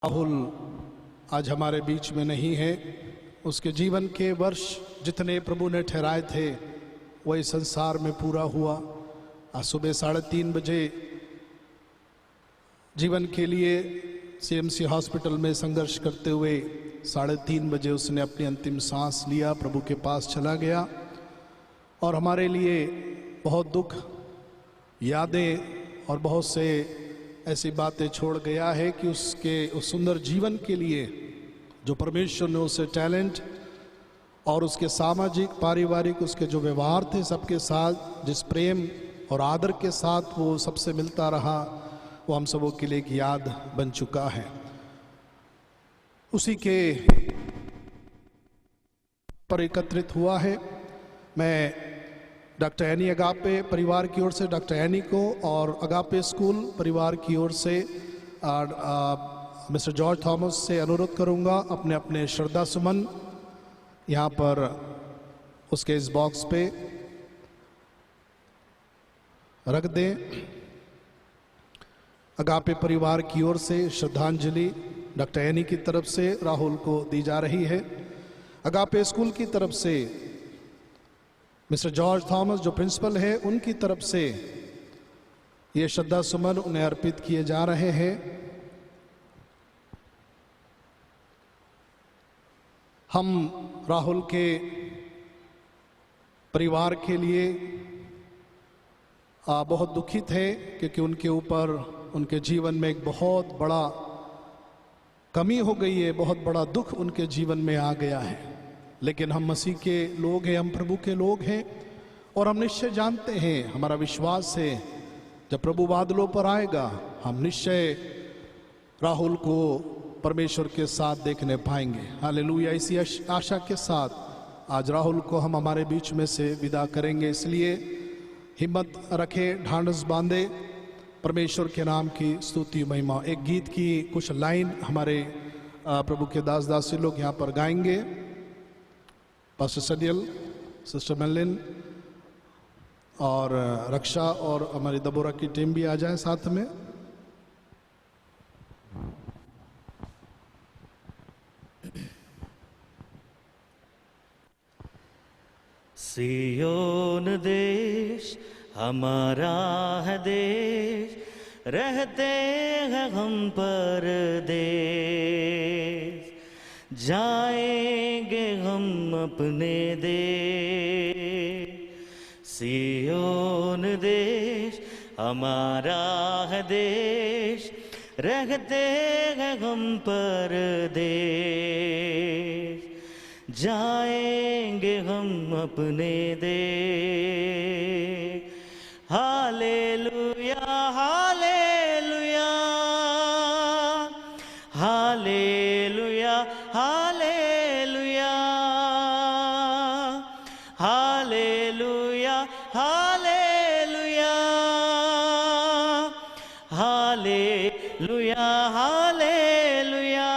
राहुल आज हमारे बीच में नहीं है। उसके जीवन के वर्ष जितने प्रभु ने ठहराए थे वही संसार में पूरा हुआ। आज सुबह 3:30 बजे जीवन के लिए सीएमसी हॉस्पिटल में संघर्ष करते हुए 3:30 बजे उसने अपनी अंतिम सांस लिया, प्रभु के पास चला गया और हमारे लिए बहुत दुख, यादें और बहुत से ऐसी बातें छोड़ गया है कि उसके उस सुंदर जीवन के लिए जो परमेश्वर ने उसे टैलेंट और उसके सामाजिक पारिवारिक उसके जो व्यवहार थे सबके साथ जिस प्रेम और आदर के साथ वो सबसे मिलता रहा, वो हम सबों के लिए एक याद बन चुका है। उसी के पर एकत्रित हुआ है। मैं डॉक्टर एनी अगापे परिवार की ओर से डॉक्टर एनी को और अगापे स्कूल परिवार की ओर से मिस्टर जॉर्ज थॉमस से अनुरोध करूंगा अपने अपने श्रद्धा सुमन यहाँ पर उसके इस बॉक्स पे रख दें। अगापे परिवार की ओर से श्रद्धांजलि डॉक्टर एनी की तरफ से राहुल को दी जा रही है। अगापे स्कूल की तरफ से मिस्टर जॉर्ज थॉमस जो प्रिंसिपल है उनकी तरफ से ये श्रद्धा सुमन उन्हें अर्पित किए जा रहे हैं। हम राहुल के परिवार के लिए बहुत दुखित है क्योंकि उनके ऊपर उनके जीवन में एक बहुत बड़ा कमी हो गई है, बहुत बड़ा दुख उनके जीवन में आ गया है। लेकिन हम मसीह के लोग हैं, हम प्रभु के लोग हैं और हम निश्चय जानते हैं, हमारा विश्वास है जब प्रभु बादलों पर आएगा हम निश्चय राहुल को परमेश्वर के साथ देखने पाएंगे। हालेलुया। इसी आशा के साथ आज राहुल को हम हमारे बीच में से विदा करेंगे। इसलिए हिम्मत रखे, ढांढस बांधे, परमेश्वर के नाम की स्तुति महिमा। एक गीत की कुछ लाइन हमारे प्रभु के दास दासी लोग यहाँ पर गाएंगे। पास्टर सडियल, सिस्टर मेलिन और रक्षा और हमारी दबोरा की टीम भी आ जाए साथ में। सियोन देश हमारा है देश, रहते हैं हम परदेश, जाएंगे हम अपने देश। सियोन देश हमारा है देश, रहते हैं हम परदेश, जाएंगे हम अपने देश। Hallelujah hallelujah hallelujah hallelujah hallelujah hallelujah hallelujah hallelujah.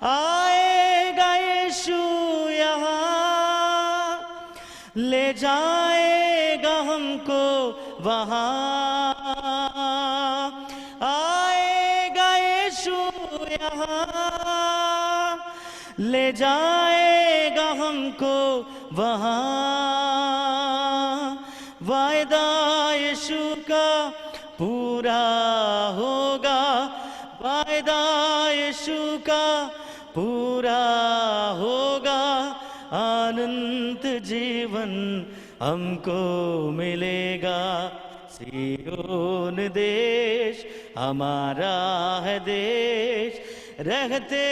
आएगा यीशु यहाँ, ले जाएगा हमको वहाँ। आएगा यीशु यहाँ, ले जाएगा हमको वहाँ। वायदा यीशु का पूरा होगा, वायदा यीशु का पूरा होगा। अनंत जीवन हमको मिलेगा। सियोन देश हमारा है देश, रहते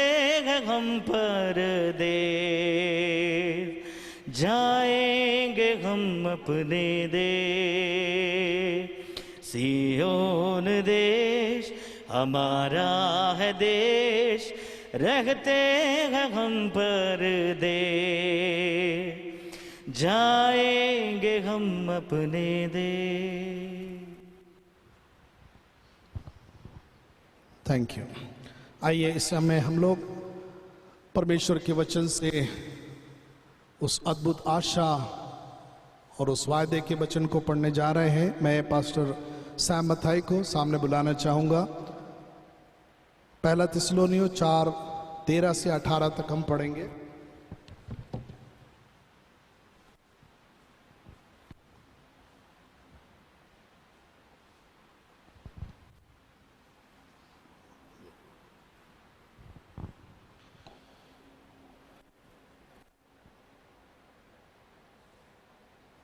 हैं हम परदेश, जाएंगे हम अपने देश। सियोन देश हमारा है देश, रहते हैं हम परदेश, जाएंगे हम अपने देश। Thank you. आइए इस समय हम लोग परमेश्वर के वचन से उस अद्भुत आशा और उस वायदे के वचन को पढ़ने जा रहे हैं। मैं पास्टर सैम मथाई को सामने बुलाना चाहूँगा। पहला थिस्सलुनीय 4:13 से 18 तक हम पढ़ेंगे।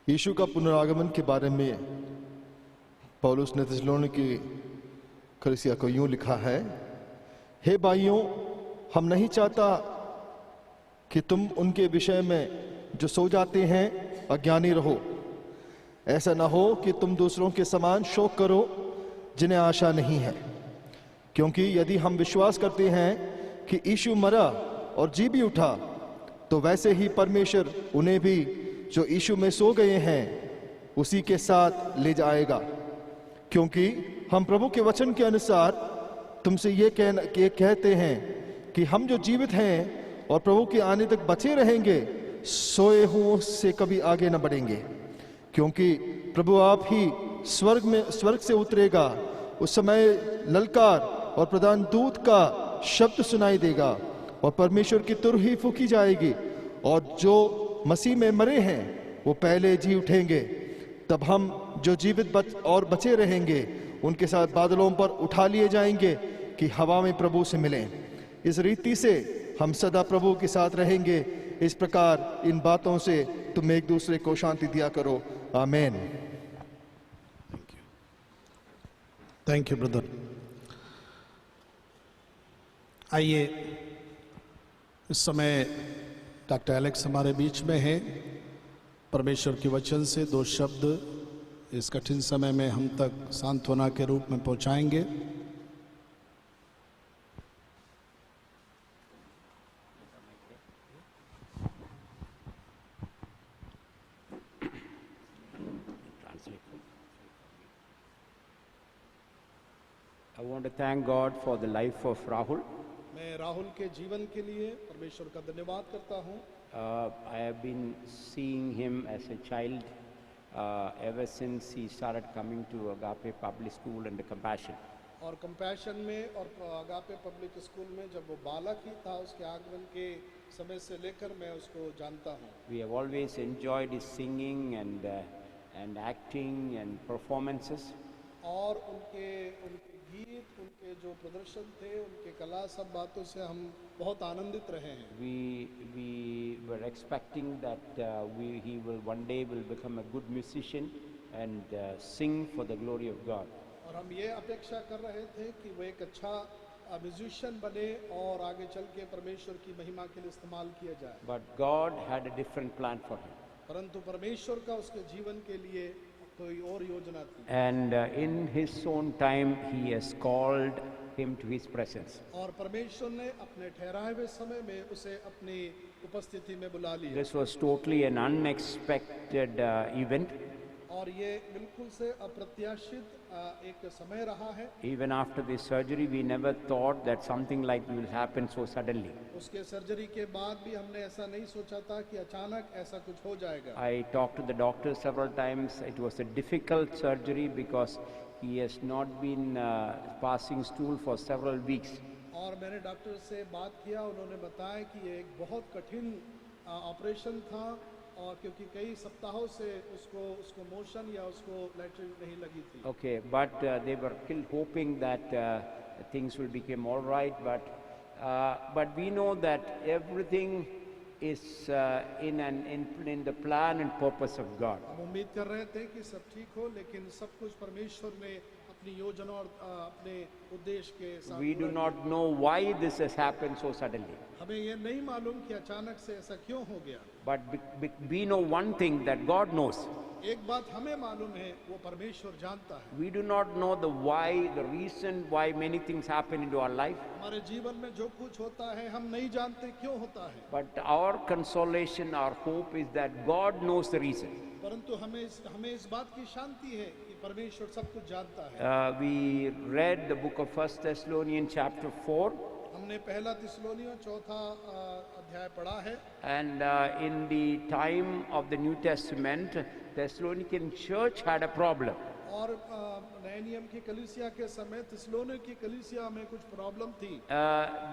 यीशु का पुनरागमन के बारे में पौलुस ने थिस्सलुनीकी कलीसिया को यूं लिखा है, हे भाइयों, हम नहीं चाहता कि तुम उनके विषय में जो सो जाते हैं अज्ञानी रहो। ऐसा ना हो कि तुम दूसरों के समान शोक करो जिन्हें आशा नहीं है, क्योंकि यदि हम विश्वास करते हैं कि यीशु मरा और जी भी उठा, तो वैसे ही परमेश्वर उन्हें भी जो यीशु में सो गए हैं उसी के साथ ले जाएगा। क्योंकि हम प्रभु के वचन के अनुसार तुमसे ये कहते हैं कि हम जो जीवित हैं और प्रभु के आने तक बचे रहेंगे, सोए हुओं से कभी आगे न बढ़ेंगे। क्योंकि प्रभु आप ही स्वर्ग से उतरेगा। उस समय ललकार और प्रधान दूत का शब्द सुनाई देगा और परमेश्वर की तुरही फूंकी जाएगी, और जो मसीह में मरे हैं वो पहले जी उठेंगे। तब हम जो जीवित और बचे रहेंगे उनके साथ बादलों पर उठा लिए जाएंगे कि हवा में प्रभु से मिलें। इस रीति से हम सदा प्रभु के साथ रहेंगे। इस प्रकार इन बातों से तुम एक दूसरे को शांति दिया करो। आमीन। Thank you brother. आइए, इस समय डॉक्टर एलेक्स हमारे बीच में हैं। परमेश्वर के वचन से 2 शब्द इस कठिन समय में हम तक सांत्वना के रूप में पहुंचाएंगे। I want to thank God for the life of Rahul. मैं राहुल के जीवन के लिए परमेश्वर का धन्यवाद करता हूं। I have been seeing him as a child ever since he started coming to Agape Public School and the Compassion. और कंपैशन में और अगापे पब्लिक स्कूल में जब वो बालक ही था, उसके आगमन के समय से लेकर मैं उसको जानता हूं। We have always enjoyed his singing and acting and performances. और उनके गीत, उनके जो प्रदर्शन थे, उनके कला, सब बातों से हम बहुत आनंदित रहे हैं। We were expecting that he will one day will become a good musician and sing for the glory of God. और हम ये अपेक्षा कर रहे थे कि वो एक अच्छा म्यूजिशियन बने और आगे चल के परमेश्वर की महिमा के लिए इस्तेमाल किया जाए। But God had a different plan for him. परंतु परमेश्वर का उसके जीवन के लिए कोई और योजना थी। And in his own time he has called him to his presence. और परमेश्वर ने अपने ठहराए हुए समय में उसे अपनी उपस्थिति में बुला लिया। This was totally an unexpected event. और ये बिल्कुल से अप्रत्याशित एक समय रहा है। Even after the surgery, we never thought that something like will happen so suddenly. उसके सर्जरी के बाद भी हमने ऐसा नहीं सोचा था कि अचानक ऐसा कुछ हो जाएगा। I talked to the doctor several times. It was a difficult surgery because he has not been passing stool for several weeks. और मैंने डॉक्टर से बात किया, उन्होंने बताया कि ये एक बहुत कठिन ऑपरेशन था, और क्योंकि कई सप्ताहों से उसको मोशन या उसको लैट्रिन नहीं लगी थी। Okay, but they were still hoping that things will become all right. But we know that everything is in the plan and purpose of God. हम उम्मीद कर रहे थे कि सब ठीक हो, लेकिन सब कुछ परमेश्वर ने अपनी योजना और अपने उद्देश्य के साथ। We do not know why this has happened so suddenly. हमें ये नहीं मालूम कि अचानक से ऐसा क्यों हो गया। But we know one thing, that God knows. एक बात हमें मालूम है, वो परमेश्वर जानता है। We do not know the why, the reason why many things happen into our life. हमारे जीवन में जो कुछ होता है हम नहीं जानते क्यों होता है। But our consolation, our hope is that God knows the reason. परंतु हमें इस बात की शांति है कि परमेश्वर सब कुछ जानता है। We read the book of 1 Thessalonians chapter 4. हमने पहला थिस्सलुनीय 4 अध्याय पढ़ा है। And in the time of the New Testament, Thessalonian church had a problem. और नए नियम की कलीसिया के समय थिस्सलुनी की कलीसिया में कुछ प्रॉब्लम थी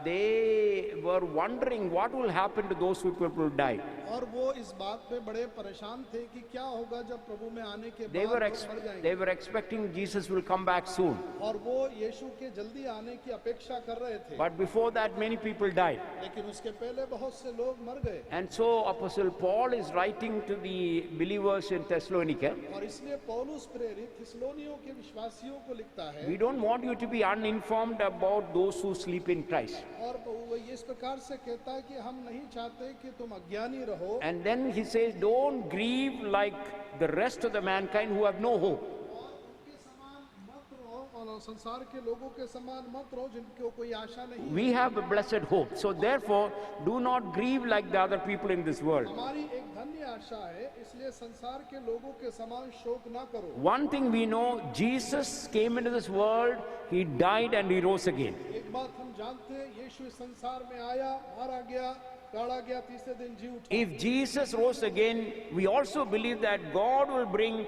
they were wondering what will happen to those who people die. और वो इस बात पे बड़े परेशान थे कि क्या होगा जब प्रभु में आने के They बाद were, लोग मर जाएंगे। they were expecting Jesus will come back soon. और वो यीशु के जल्दी आने की अपेक्षा कर रहे थे, But before that, many people died. लेकिन उसके पहले बहुत से लोग मर गए। And so Apostle Paul is writing to the believers in Thessalonica, और इसलिए पौलुस प्रेरित थिस्सलुनियों के विश्वासियों को लिखता है, we don't want you to be uninformed about those who sleep in Christ. और वो इस प्रकार से कहता है कि हम नहीं चाहते कि तुम अज्ञानी रहो। And then he says, don't grieve like the rest of the mankind who have no hope. और उनके समान मत रहो और संसार के लोगों के समान मत रहो जिनको कोई आशा नहीं है। We have a blessed hope. So therefore, do not grieve like the other people in this world. हमारी एक धन्य आशा है, इसलिए संसार के लोगों के समान शोक ना करो। One thing we know, Jesus came into this world, he died and he rose again. एक बात हम जानते हैं, यीशु इस संसार में आया, मारा गया, गाड़ा गया, तीसरे दिन जी उठा। If Jesus rose again, we also believe that God will bring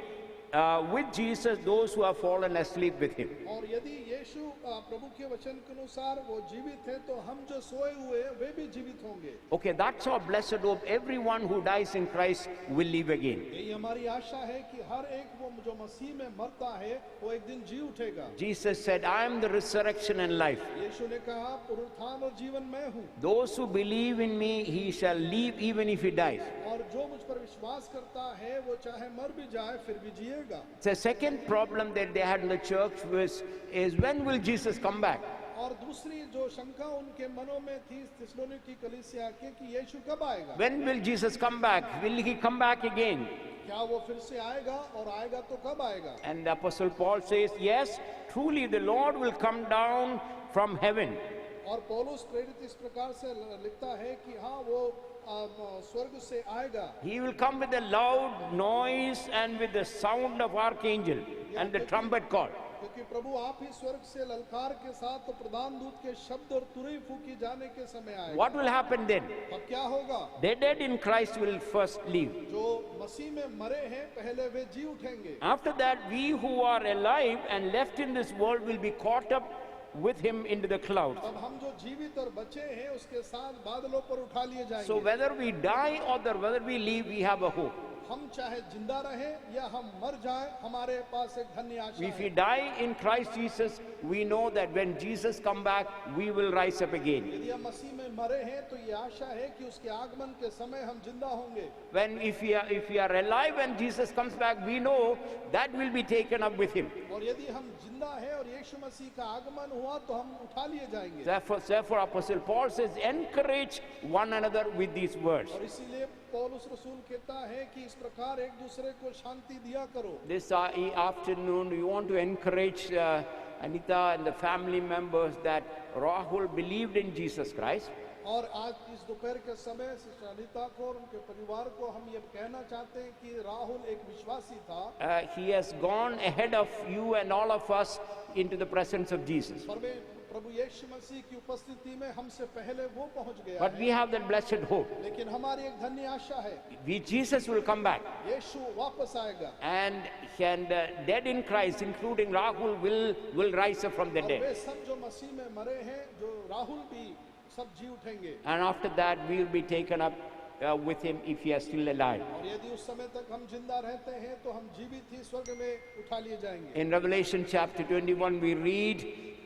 with Jesus those who have fallen asleep with him. और यदि यीशु प्रभु के वचन के अनुसार वो जीवित है, तो हम जो सोए हुए हैं वे भी जीवित होंगे। Okay, that's our blessed hope. Everyone who dies in Christ will live again. यही हमारी आशा है कि हर एक वो जो मसीह में मरता है वो एक दिन जी उठेगा। Jesus said, I am the resurrection and life. यीशु ने कहा, पुनरुत्थान और जीवन मैं हूँ, Those who believe in me, he shall live even if he dies. और जो मुझ पर विश्वास करता है वो चाहे मर भी जाए फिर भी जिएगा। The second problem that they had in the church is when will Jesus come back? और दूसरी जो शंका उनके मनों में थी थिस्सलुनी की कलीसिया के कि यीशु कब आएगा, When will Jesus come back? Will he come back again? क्या वो फिर से आएगा, और आएगा तो कब आएगा। And the Apostle Paul says, yes, truly the Lord will come down from heaven. और पौलुस प्रेरित इस प्रकार से लिखता है कि हाँ वो स्वर्ग से आएगा। He will come with a loud noise and with the sound of archangel and the trumpet call. क्योंकि प्रभु आप ही स्वर्ग से ललकार के साथ तो प्रधान दूत के शब्द और तुरही फूकी जाने के समय आएगा। What will happen then? अब क्या होगा, The dead in Christ will first leave. जो मसीह में मरे हैं पहले वे जी उठेंगे। After that, we who are alive and left in this world will be caught up with him into the clouds. अब हम जो जीवित और बचे हैं उसके साथ बादलों पर उठा लिए जाएंगे। So whether we die or whether we live, we have a hope. हम चाहे जिंदा रहें या हम मर जाएं, हमारे पास एक धन्य आशा If we है। die in Christ Jesus, we know that when Jesus come back, we will rise up again. यदि हम मसीह में मरे हैं तो ये आशा है कि उसके आगमन के समय हम जिंदा होंगे। When if we are alive and Jesus comes back, we know that will be taken up with him. और यदि हम जिंदा हैं और यीशु मसीह का आगमन हुआ तो हम उठा लिए जाएंगे। Therefore, Apostle Paul says, encourage one another with these words. और इसीलिए पौलुस रसूल कहता है कि इस प्रकार एक दूसरे को शांति दिया करो। This afternoon, we want to encourage Anita and the family members that Rahul believed in Jesus Christ. और आज इस दोपहर के समय सिस्टर अनीता को और उनके परिवार को हम ये कहना चाहते हैं कि राहुल एक विश्वासी था। He has gone ahead of you and all of us into the presence of Jesus. प्रभु यीशु मसीह की उपस्थिति में हमसे पहले वो पहुंच गया But है। we have that blessed hope. लेकिन हमारी एक धन्य आशा है, Jesus will come back. यीशु वापस आएगा And dead in Christ, including Rahul, will rise up from the और dead. वे सब जो मसीह में मरे हैं, जो राहुल भी सब जी उठेंगे। And after that, we will be taken up with him if he is still alive. और यदि उस समय तक हम जिंदा रहते हैं तो हम जीवित ही स्वर्ग में उठा लिए जाएंगे। In Revelation chapter 21, we read,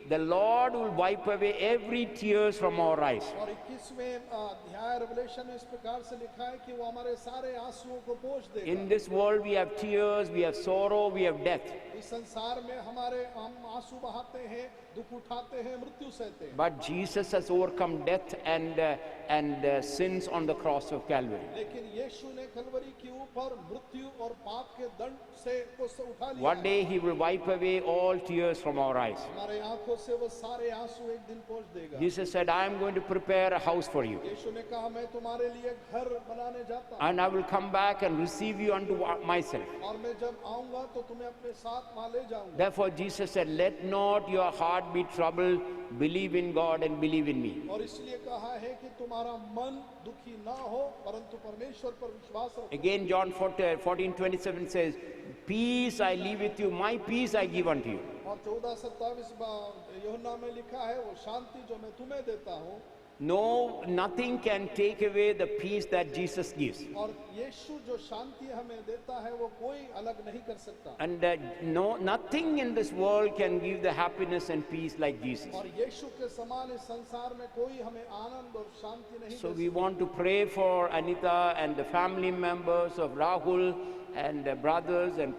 the Lord will wipe away every tears from our eyes. और 21वें अध्याय रेवलेशन में इस प्रकार से लिखा है कि वो हमारे सारे आंसुओं को पोंछ देगा। In this world, we have tears, we have sorrow, we have death. इस संसार में हम आंसू बहाते हैं, दुख उठाते हैं, मृत्यु सहते हैं। But Jesus has overcome death and sins on the cross of Calvary. लेकिन यीशु ने कलवरी के ऊपर मृत्यु और पाप के दंड से को उठा लिया। One day he will wipe away all tears from our eyes. हमारे आंखों से वो सारे आंसू एक दिन पोंछ देगा। Jesus said, I am going to prepare a house for you, यीशु ने कहा मैं तुम्हारे लिए घर बनाने जाता हूँ and I will come back and receive you unto myself. और मैं जब आऊंगा तो तुम्हें अपने साथ वहां ले जाऊंगा। Therefore, Jesus said, let not your heart be troubled. Believe in God and believe in me. और इसलिए कहा है कि तुम्हारा मन दुखी ना हो परंतु परमेश्वर पर विश्वास रखो। Again, John 14:27 says, peace I leave with you, my peace I give unto you. और 14:27 यूहन्ना में लिखा है वो शांति जो मैं तुम्हें देता हूँ। No, nothing can take away the peace that Jesus gives. और यीशु जो शांति हमें देता है वो कोई अलग नहीं कर सकता। And nothing in this world can give the happiness and peace like Jesus. और यीशु के समान इस संसार में कोई हमें आनंद और शांति नहीं So they we want to pray for Anita and the family members of Rahul and the brothers and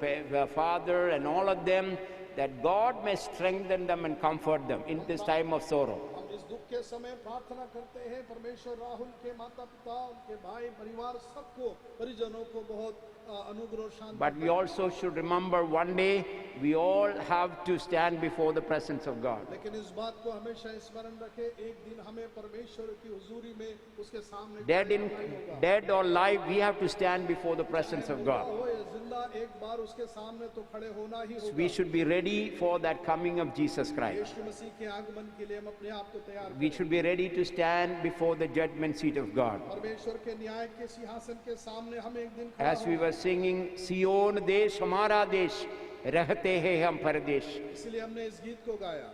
father and all of them, that God may strengthen them and comfort them in this time of sorrow. हम इस दुख के समय प्रार्थना करते हैं परमेश्वर राहुल के माता पिता उनके भाई परिवार सबको परिजनों को बहुत अनुग्रह और शांति। But we also should remember one day we all have to stand before the presence of God. लेकिन इस बात को हमेशा स्मरण रखें एक दिन हमें परमेश्वर की हुजूरी में उसके सामने Dead or alive, we have to stand before the presence of God. हो या जिंदा एक बार उसके सामने तो खड़े होना ही होगा। We should be ready for that coming of Jesus Christ. यीशु मसीह के आगमन के लिए हम अपने आप को तैयार We should be ready to stand before the judgment seat of God. परमेश्वर के न्याय के सिंहासन के सामने हम एक दिन As we were singing, सियोन देश हमारा देश, रहते हैं हम परदेश, इसलिए हमने इस गीत को गाया।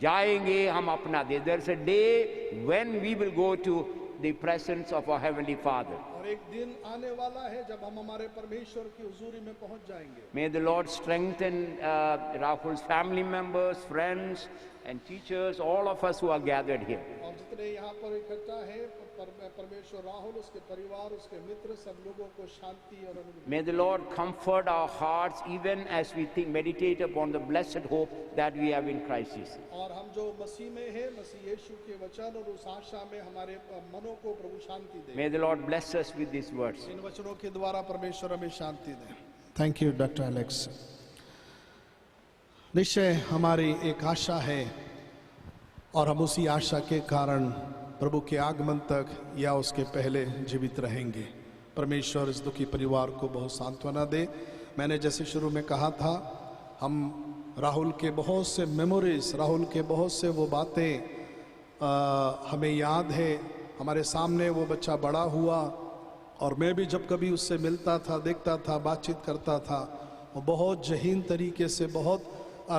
जाएंगे हम अपना देश. There's a day when we will go to the presence of our Heavenly Father. और एक दिन आने वाला है जब हम हमारे परमेश्वर की हुजूरी में पहुंच जाएंगे। May the Lord strengthen Rahul's family members, friends and teachers, all of us who are gathered here. और जितने यहाँ पर इकट्ठा हैं परमेश्वर राहुल उसके परिवार उसके मित्र सब लोगों को शांति और अनुग्रह। May the Lord comfort our hearts even as we meditate upon the blessed hope that we have in Christ Jesus. और हम जो मसीह में हैं मसीह यीशु के वचन और उस आशा में हमारे मनों को प्रभु शांति दे। May the Lord bless us with these words. इन वचनों के द्वारा परमेश्वर हमें शांति दे। Thank you doctor Alex. निश्चय हमारी एक आशा है और हम उसी आशा के कारण प्रभु के आगमन तक या उसके पहले जीवित रहेंगे। परमेश्वर इस दुखी परिवार को बहुत सांत्वना दे। मैंने जैसे शुरू में कहा था हम राहुल के बहुत से मेमोरीज, राहुल के बहुत से वो बातें हमें याद है। हमारे सामने वो बच्चा बड़ा हुआ और मैं भी जब कभी उससे मिलता था, देखता था, बातचीत करता था, वो बहुत जहीन तरीके से बहुत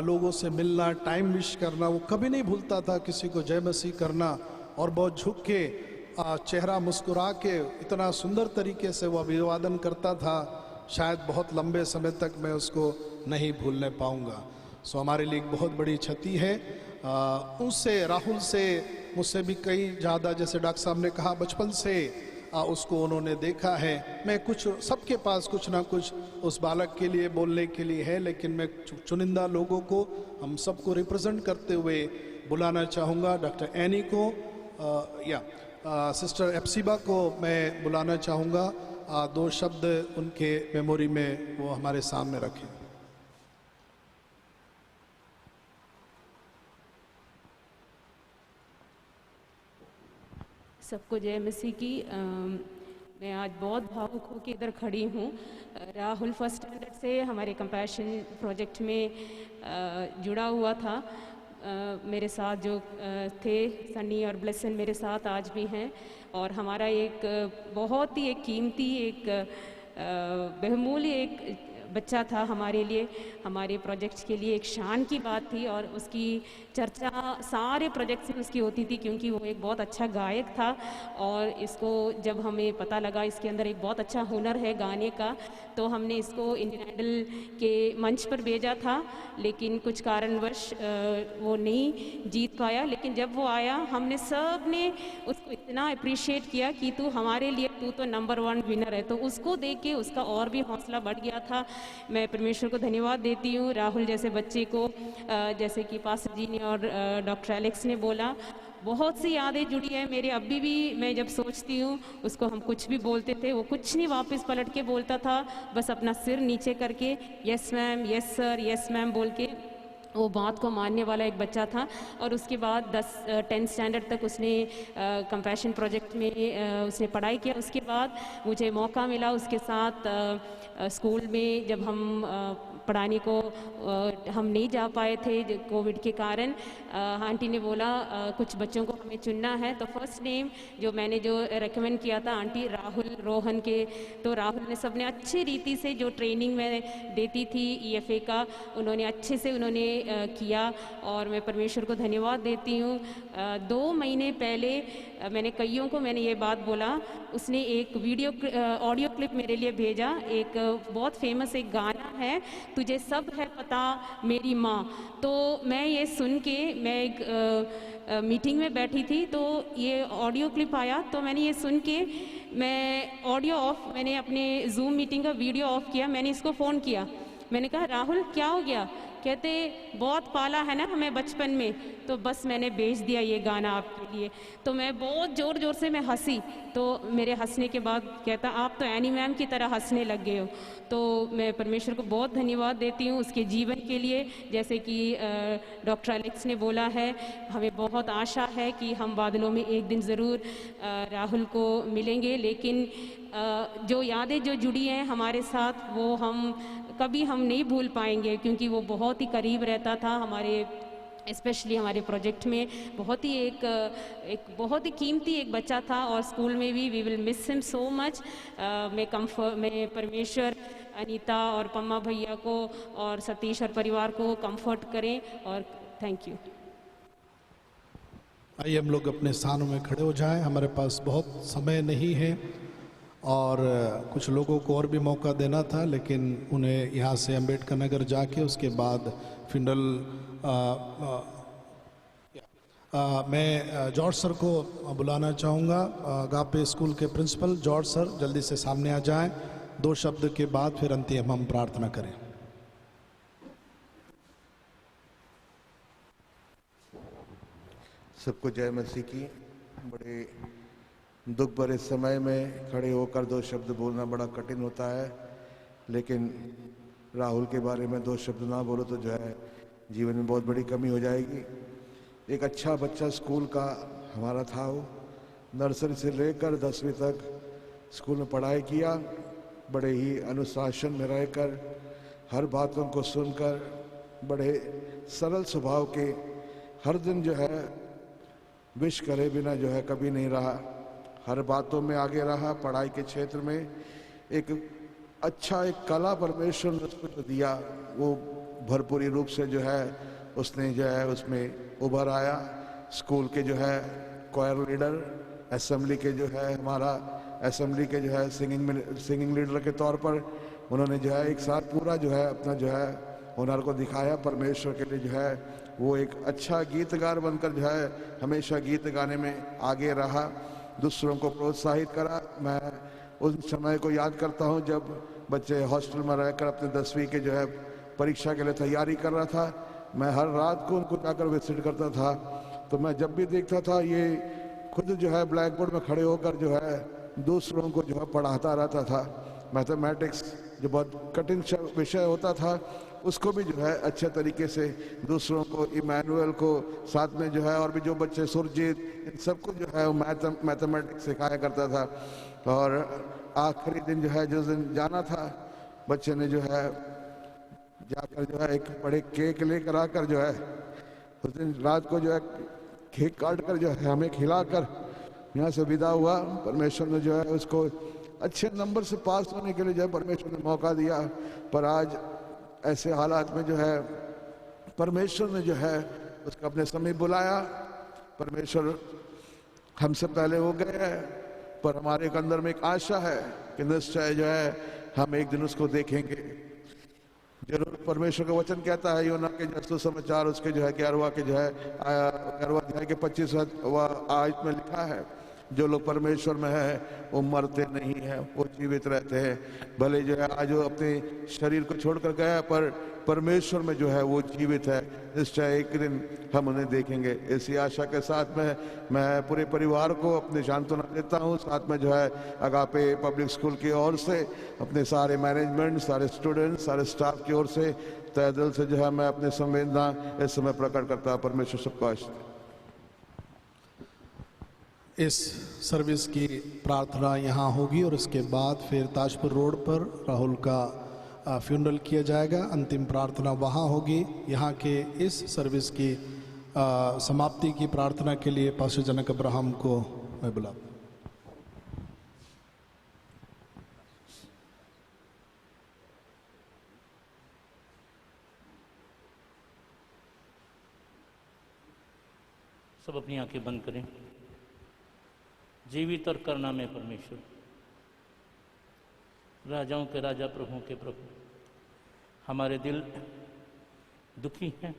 लोगों से मिलना, टाइम विश करना, वो कभी नहीं भूलता था किसी को जय मसीह करना और बहुत झुक के चेहरा मुस्कुरा के इतना सुंदर तरीके से वो अभिवादन करता था। शायद बहुत लंबे समय तक मैं उसको नहीं भूलने पाऊंगा। सो हमारे लिए एक बहुत बड़ी क्षति है। उससे राहुल से मुझसे भी कई ज़्यादा, जैसे डॉक्टर साहब ने कहा, बचपन से उसको उन्होंने देखा है। मैं कुछ सबके पास कुछ ना कुछ उस बालक के लिए बोलने के लिए है, लेकिन मैं चुनिंदा लोगों को, हम सबको रिप्रेजेंट करते हुए बुलाना चाहूँगा। डॉक्टर एनी को या सिस्टर एप्सिबा को मैं बुलाना चाहूँगा। दो शब्द उनके मेमोरी में वो हमारे सामने रखें। सबको जय मसीह की। मैं आज बहुत भावुक होकर इधर खड़ी हूँ। राहुल फर्स्ट स्टैंडर्ड से हमारे कंपैशन प्रोजेक्ट में जुड़ा हुआ था। मेरे साथ जो थे सनी और ब्लेसन मेरे साथ आज भी हैं और हमारा एक बहुत ही एक कीमती एक बहुमूल्य एक बच्चा था हमारे लिए, हमारे प्रोजेक्ट्स के लिए एक शान की बात थी और उसकी चर्चा सारे प्रोजेक्ट्स में उसकी होती थी क्योंकि वो एक बहुत अच्छा गायक था। और इसको जब हमें पता लगा इसके अंदर एक बहुत अच्छा हुनर है गाने का, तो हमने इसको इंडियन आइडल के मंच पर भेजा था, लेकिन कुछ कारणवश वो नहीं जीत पाया। लेकिन जब वो आया हमने सब ने उसको इतना अप्रिशिएट किया कि तू हमारे लिए, तू तो नंबर 1 विनर है। तो उसको देख के उसका और भी हौसला बढ़ गया था। मैं परमेश्वर को धन्यवाद देती हूँ राहुल जैसे बच्चे को, जैसे कि पास्टर जी ने और डॉक्टर एलेक्स ने बोला, बहुत सी यादें जुड़ी है मेरे अभी भी। मैं जब सोचती हूँ उसको हम कुछ भी बोलते थे, वो कुछ नहीं वापस पलट के बोलता था, बस अपना सिर नीचे करके yes ma'am, yes sir, yes ma'am बोल के वो बात को मानने वाला एक बच्चा था। और उसके बाद 10th स्टैंडर्ड तक उसने कंपैशन प्रोजेक्ट में उसने पढ़ाई किया। उसके बाद मुझे मौका मिला उसके साथ स्कूल में, जब हम पढ़ाने को हम नहीं जा पाए थे कोविड के कारण, आंटी ने बोला कुछ बच्चों को हमें चुनना है। तो फर्स्ट नेम जो मैंने जो रेकमेंड किया था आंटी राहुल रोहन के, तो राहुल ने सबने अच्छी रीति से जो ट्रेनिंग में देती थी EFA का, उन्होंने अच्छे से उन्होंने किया और मैं परमेश्वर को धन्यवाद देती हूँ। 2 महीने पहले मैंने ये बात बोला, उसने एक ऑडियो क्लिप मेरे लिए भेजा। एक बहुत फेमस एक गाना है, तुझे सब है पता मेरी माँ। तो मैं ये सुन के, मैं एक मीटिंग में बैठी थी तो ये ऑडियो क्लिप आया, तो मैंने ये सुन के मैंने अपने जूम मीटिंग का वीडियो ऑफ किया। मैंने इसको फ़ोन किया, मैंने कहा राहुल क्या हो गया? कहते बहुत पाला है ना हमें बचपन में, तो बस मैंने भेज दिया ये गाना आपके लिए। तो मैं बहुत ज़ोर ज़ोर से मैं हंसी, तो मेरे हंसने के बाद कहता आप तो एनी मैम की तरह हंसने लग गए हो। तो मैं परमेश्वर को बहुत धन्यवाद देती हूँ उसके जीवन के लिए। जैसे कि डॉक्टर एलेक्स ने बोला है, हमें बहुत आशा है कि हम बादलों में एक दिन ज़रूर राहुल को मिलेंगे, लेकिन जो यादें जो जुड़ी हैं हमारे साथ वो कभी हम नहीं भूल पाएंगे, क्योंकि वो बहुत ही करीब रहता था हमारे, स्पेशली हमारे प्रोजेक्ट में। बहुत ही एक बहुत ही कीमती एक बच्चा था और स्कूल में भी we will miss him so much. मैं परमेश्वर अनीता और पम्मा भैया को और सतीश और परिवार को कंफर्ट करें, और थैंक यू। आइए हम लोग अपने स्थानों में खड़े हो जाएं, हमारे पास बहुत समय नहीं है और कुछ लोगों को और भी मौका देना था, लेकिन उन्हें यहाँ से अम्बेडकर नगर जाके उसके बाद फिनल मैं जॉर्ज सर को बुलाना चाहूँगा। गापे स्कूल के प्रिंसिपल जॉर्ज सर जल्दी से सामने आ जाएं। 2 शब्द के बाद फिर अंतिम हम प्रार्थना करें। सबको जय मसीह की। बड़े दुख भरे समय में खड़े होकर 2 शब्द बोलना बड़ा कठिन होता है, लेकिन राहुल के बारे में 2 शब्द ना बोलो तो जो है जीवन में बहुत बड़ी कमी हो जाएगी। एक अच्छा बच्चा स्कूल का हमारा था, वो नर्सरी से लेकर 10वीं तक स्कूल में पढ़ाई किया। बड़े ही अनुशासन में रहकर, हर बातों को सुनकर, बड़े सरल स्वभाव के, हर दिन जो है विश करे बिना जो है कभी नहीं रहा, हर बातों में आगे रहा। पढ़ाई के क्षेत्र में एक अच्छा एक कला परमेश्वर ने उसको दिया, वो भरपूरी रूप से जो है उसने जो है उसमें उभर आया। स्कूल के जो है क्वायर लीडर, असेंबली के जो है हमारा असेंबली के जो है सिंगिंग लीडर के तौर पर उन्होंने जो है एक साथ पूरा जो है अपना जो है हुनर को दिखाया। परमेश्वर के लिए जो है वो एक अच्छा गीतकार बनकर जो है हमेशा गीत गाने में आगे रहा, दूसरों को प्रोत्साहित करा। मैं उस समय को याद करता हूँ जब बच्चे हॉस्टल में रहकर अपने 10वीं के जो है परीक्षा के लिए तैयारी कर रहा था। मैं हर रात को उनको जाकर विजिट करता था, तो मैं जब भी देखता था ये खुद जो है ब्लैक बोर्ड में खड़े होकर जो है दूसरों को जो है पढ़ाता रहता था। मैथमेटिक्स जो बहुत कठिन विषय होता था उसको भी जो है अच्छे तरीके से दूसरों को, इमैनुअल को, साथ में जो है और भी जो बच्चे सुरजीत, इन सबको जो है मैथमेटिक्स सिखाया करता था। और आखिरी दिन जो है जिस दिन जाना था, बच्चे ने जो है जाकर जो है एक बड़े केक लेकर आकर जो है उस दिन रात को जो है केक काट कर जो है हमें खिलाकर यहाँ से विदा हुआ। परमेश्वर ने जो है उसको अच्छे नंबर से पास होने के लिए जो है परमेश्वर ने मौका दिया। पर आज ऐसे हालात में जो है परमेश्वर ने जो है उसको अपने समय बुलाया। परमेश्वर हमसे पहले हो गए हैं, पर हमारे अंदर में एक आशा है कि निश्चय जो है हम एक दिन उसको देखेंगे जरूर। परमेश्वर का वचन कहता है योना के जो समाचार उसके जो है 11वां के जो है 11वां अध्याय के 25वां आयत में लिखा है, जो लोग परमेश्वर में है वो मरते नहीं है, वो जीवित रहते हैं। भले जो है आज वो अपने शरीर को छोड़कर गया, पर परमेश्वर में जो है वो जीवित है। निश्चय एक दिन हम उन्हें देखेंगे। इसी आशा के साथ में मैं पूरे परिवार को अपने सांत्वना देता हूँ। साथ में जो है अगापे पब्लिक स्कूल की ओर से, अपने सारे मैनेजमेंट, सारे स्टूडेंट्स, सारे स्टाफ की ओर से तहे दिल से जो है मैं अपनी संवेदना इस समय प्रकट करता हूं। परमेश्वर सबको आशीष दे। इस सर्विस की प्रार्थना यहाँ होगी और इसके बाद फिर ताजपुर रोड पर राहुल का फ्यूनरल किया जाएगा। अंतिम प्रार्थना वहाँ होगी। यहाँ के इस सर्विस की समाप्ति की प्रार्थना के लिए पास्टर जनक अब्राहम को मैं बुलाता हूं। सब अपनी आंखें बंद करें। जीवित और करुणा में परमेश्वर, राजाओं के राजा, प्रभुओं के प्रभु, हमारे दिल दुखी हैं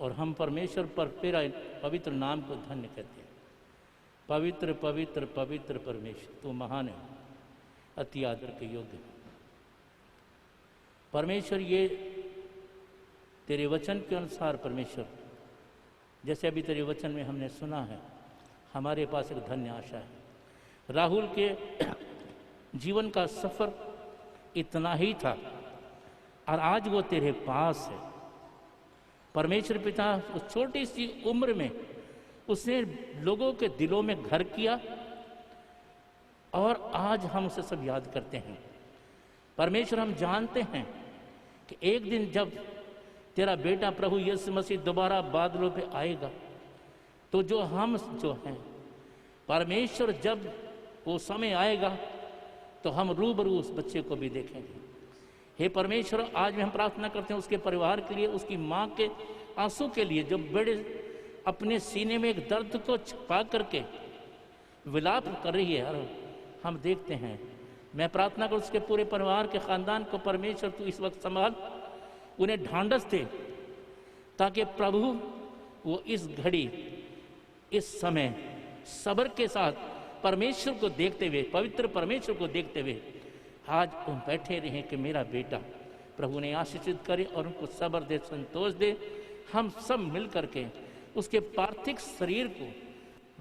और हम परमेश्वर पर तेरा पवित्र नाम को धन्य कहते हैं। पवित्र पवित्र पवित्र परमेश्वर, तू महान है, अति आदर के योग्य है। परमेश्वर, ये तेरे वचन के अनुसार परमेश्वर, जैसे अभी तेरे वचन में हमने सुना है, हमारे पास एक धन्य आशा है। राहुल के जीवन का सफ़र इतना ही था और आज वो तेरे पास है। परमेश्वर पिता, उस छोटी सी उम्र में उसने लोगों के दिलों में घर किया और आज हम उसे सब याद करते हैं। परमेश्वर, हम जानते हैं कि एक दिन जब तेरा बेटा प्रभु यीशु मसीह दोबारा बादलों पे आएगा, तो जो हैं परमेश्वर, जब वो समय आएगा तो हम रूबरू उस बच्चे को भी देखेंगे। हे परमेश्वर, आज भी हम प्रार्थना करते हैं उसके परिवार के लिए, उसकी माँ के आंसू के लिए, जो बड़े अपने सीने में एक दर्द को छिपा करके विलाप कर रही है। और हम देखते हैं, मैं प्रार्थना कर उसके पूरे परिवार के ख़ानदान को परमेश्वर तू इस वक्त संभाल, उन्हें ढांढस दे, ताकि प्रभु वो इस घड़ी, इस समय सब्र के साथ परमेश्वर को देखते हुए, पवित्र परमेश्वर को देखते हुए आज वो बैठे रहें कि मेरा बेटा प्रभु ने आशीषित करे और उनको सब्र दे, संतोष दे। हम सब मिल करके उसके पार्थिव शरीर को,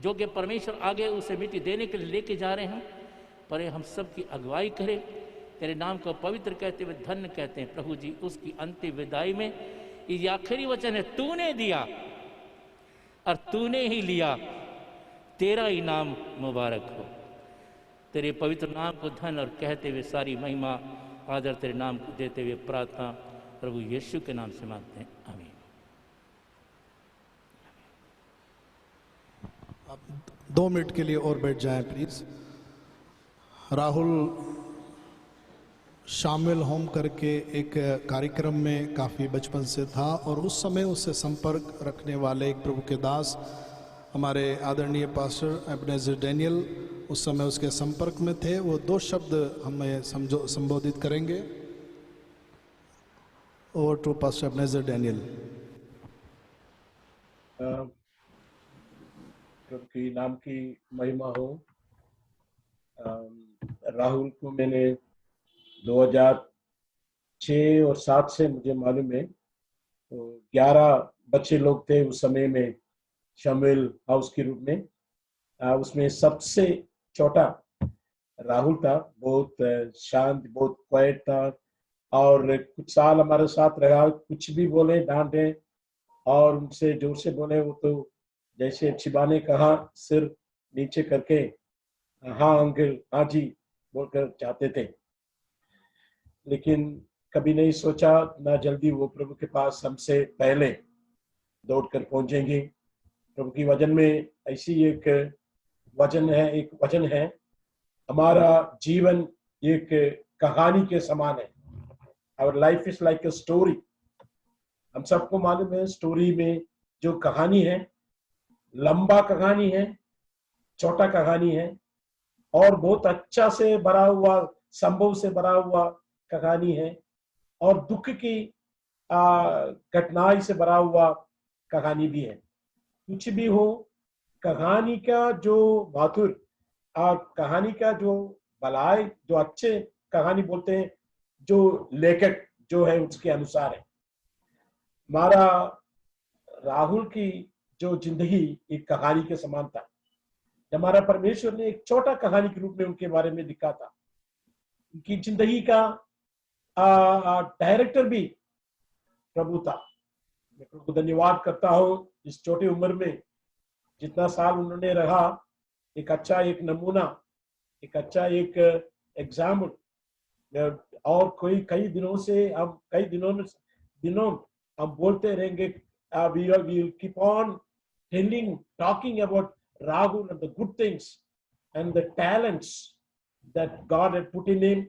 जो कि परमेश्वर आगे उसे मिट्टी देने के लिए लेके जा रहे हैं, पर हम सब की अगुवाई करे, तेरे नाम को पवित्र कहते हुए धन्य कहते हैं। प्रभु जी, उसकी अंतिम विदाई में ये आखिरी वचन है, तूने दिया और तूने ही लिया, तेरा ही नाम मुबारक हो। तेरे पवित्र नाम को धन्य और कहते हुए सारी महिमा आदर तेरे नाम को देते हुए प्रार्थना प्रभु यीशु के नाम से मांगते हैं, आमीन। आप 2 मिनट के लिए और बैठ जाएं प्लीज। राहुल शामिल होम करके एक कार्यक्रम में काफ़ी बचपन से था और उस समय उससे संपर्क रखने वाले एक प्रभु के दास, हमारे आदरणीय पास्टर एबनेज़र डैनियल, उस समय उसके संपर्क में थे। वो 2 शब्द हमें संबोधित करेंगे। Over to pastor Ebenezer Daniel. प्रभु की नाम की महिमा हो। राहुल को मैंने 2006 और 7 से मुझे मालूम है, तो 11 बच्चे लोग थे उस समय में शामिल हाउस के रूप में। उसमें सबसे छोटा राहुल था। बहुत शांत, बहुत क्वाइट था और कुछ साल हमारे साथ रहा। कुछ भी बोले, डांटे और उनसे जोर से बोले, वो तो जैसे छिबा ने कहा, सिर नीचे करके हाँ अंकल, हाँ जी बोलकर चाहते थे। लेकिन कभी नहीं सोचा ना जल्दी वो प्रभु के पास हमसे पहले दौड़कर पहुंचेंगे। प्रभु की वचन में ऐसी एक वचन है, हमारा जीवन एक कहानी के समान है। Our life is like a story. हम सबको मालूम है, स्टोरी में जो कहानी है, लंबा कहानी है, छोटा कहानी है और बहुत अच्छा से भरा हुआ, संभव से भरा हुआ कहानी है और दुख की घटनाएं से भरा हुआ कहानी भी है। कुछ भी हो, कहानी का जो माथुर, कहानी का जो भलाई, जो अच्छे कहानी बोलते हैं, जो लेखक जो है उसके अनुसार है। हमारा राहुल की जो जिंदगी एक कहानी के समान था। हमारा परमेश्वर ने एक छोटा कहानी के रूप में उनके बारे में लिखा था। उनकी जिंदगी का डायरेक्टर भी प्रभुता। मैं प्रभु को धन्यवाद करता हूँ इस छोटी उम्र में जितना साल उन्होंने रहा, एक अच्छा एक नमूना, एक अच्छा एक एग्जाम्पल। और कई दिनों हम बोलते रहेंगे। we will keep on talking about Rahul and the good things and the talents that God had put in him.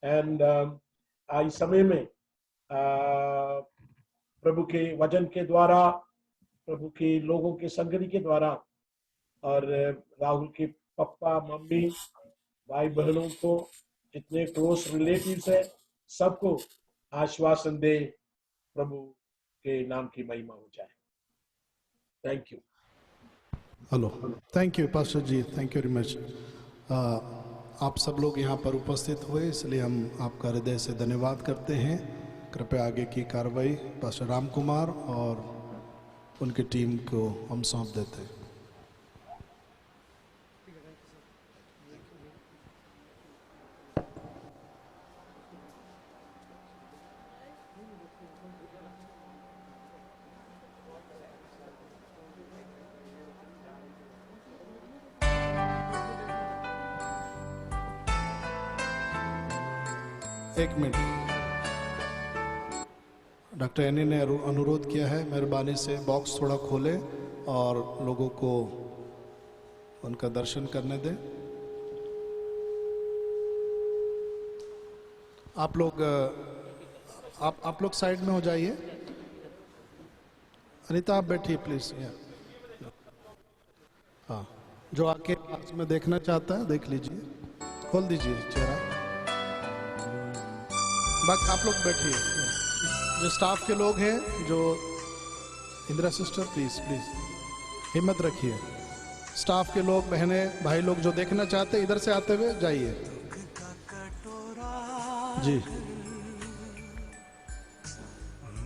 And इस समय में प्रभु के वचन के द्वारा, प्रभु के लोगों के संगति के द्वारा, और राहुल के पापा मम्मी भाई बहनों को, जितने क्लोज रिलेटिव्स है, सबको आश्वासन दे। प्रभु के नाम की महिमा हो जाए। Thank you. Hello, thank you pastor ji, thank you very much. आप सब लोग यहाँ पर उपस्थित हुए, इसलिए हम आपका हृदय से धन्यवाद करते हैं। कृपया आगे की कार्रवाई पास्टर राम कुमार और उनकी टीम को हम सौंप देते हैं। एक मिनट, डॉक्टर एनी ने अनुरोध किया है, मेहरबानी से बॉक्स थोड़ा खोले और लोगों को उनका दर्शन करने दें। आप लोग साइड में हो जाइए। अनीता आप बैठिए प्लीज। हाँ, जो आके बॉक्स में देखना चाहता है देख लीजिए, खोल दीजिए चेहरा। बाकी आप लोग बैठिए, जो स्टाफ के लोग हैं, जो इंदिरा सिस्टर प्लीज हिम्मत रखिए। स्टाफ के लोग, बहनें भाई लोग जो देखना चाहते हैं इधर से आते हुए जाइए जी।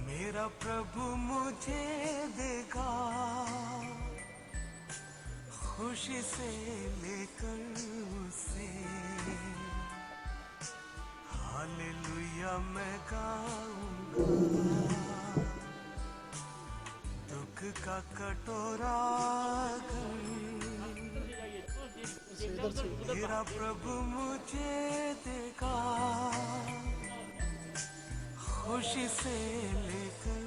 मेरा प्रभु मुझे देगा, खुशी से लेकर उसे हालेलुया मैं गाऊंगा। दुख का कटोरा मेरा प्रभु मुझे देगा, खुशी से लेकर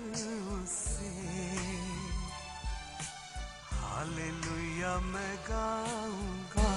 उसे हालेलुया मैं गाऊंगा।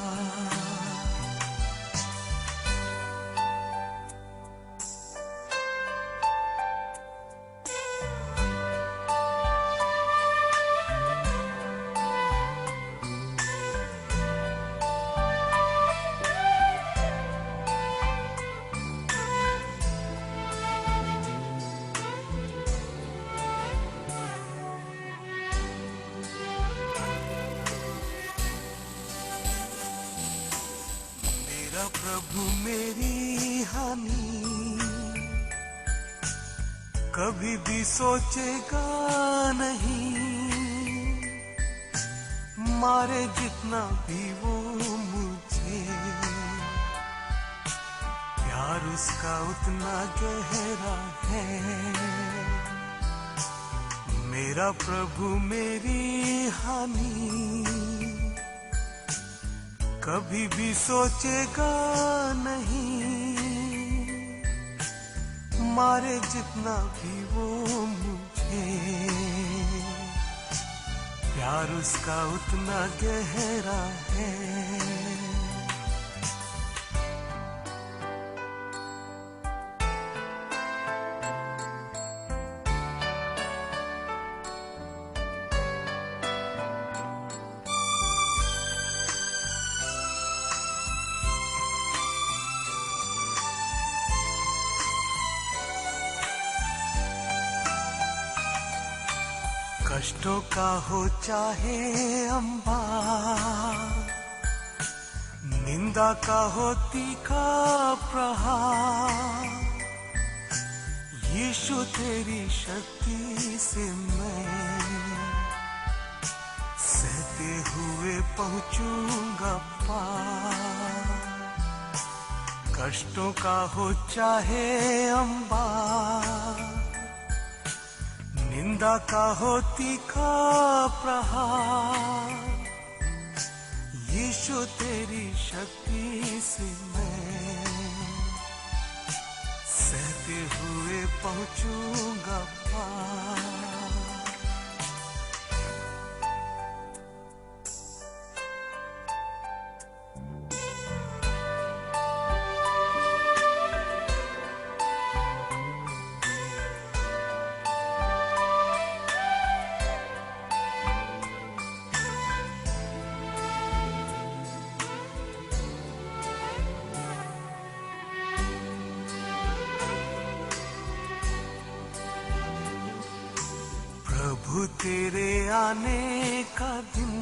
प्रभु मेरी हानि कभी भी सोचेगा नहीं, मारे जितना भी वो मुझे, प्यार उसका उतना गहरा है। मेरा प्रभु मेरी हानि कभी भी सोचेगा नहीं, मारे जितना भी वो मुझे, प्यार उसका उतना गहरा है। कष्टों का हो चाहे अंबार, निंदा का हो तीखा प्रहार, यीशु तेरी शक्ति से मैं सहते हुए पहुंचूंगा पार। कष्टों का हो चाहे अंबार, निंदा का हो तीखा प्रहार, यीशु तेरी शक्ति से मैं सहते हुए पहुंचूंगा पार। प्रभु तेरे आने का दिन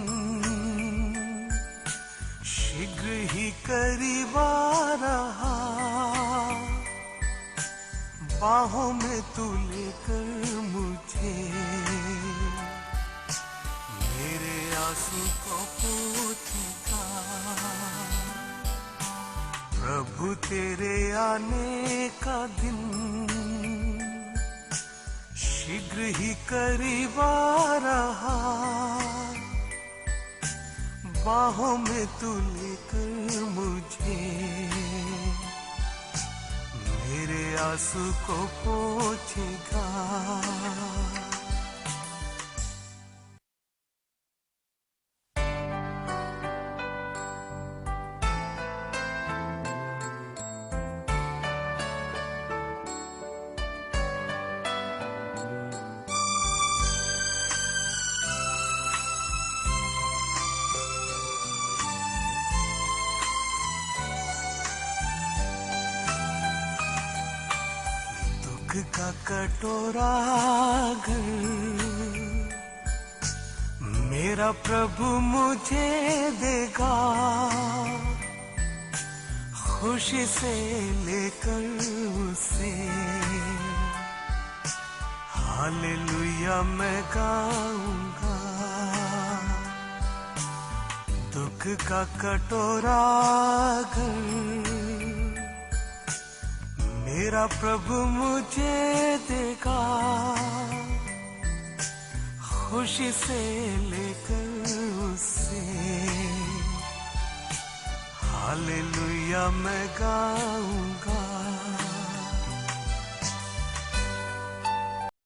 शीघ्र ही करीब आ रहा, बाहों में तू लेकर मुझे मेरे आंसू को पोंछेगा। प्रभु तेरे आने का दिन शीघ्र ही करीब आ रहा, बाहों में तू लेकर मुझे मेरे आंसू को पोंछेगा। का कटोरा अगर मेरा प्रभु मुझे देगा, खुशी से लेकर उसे हालेलुया मैं गाऊंगा। दुख का कटोरा अगर मेरा प्रभु मुझे देगा, खुशी से लेकर उसे हालेलुया मैं गाऊंगा।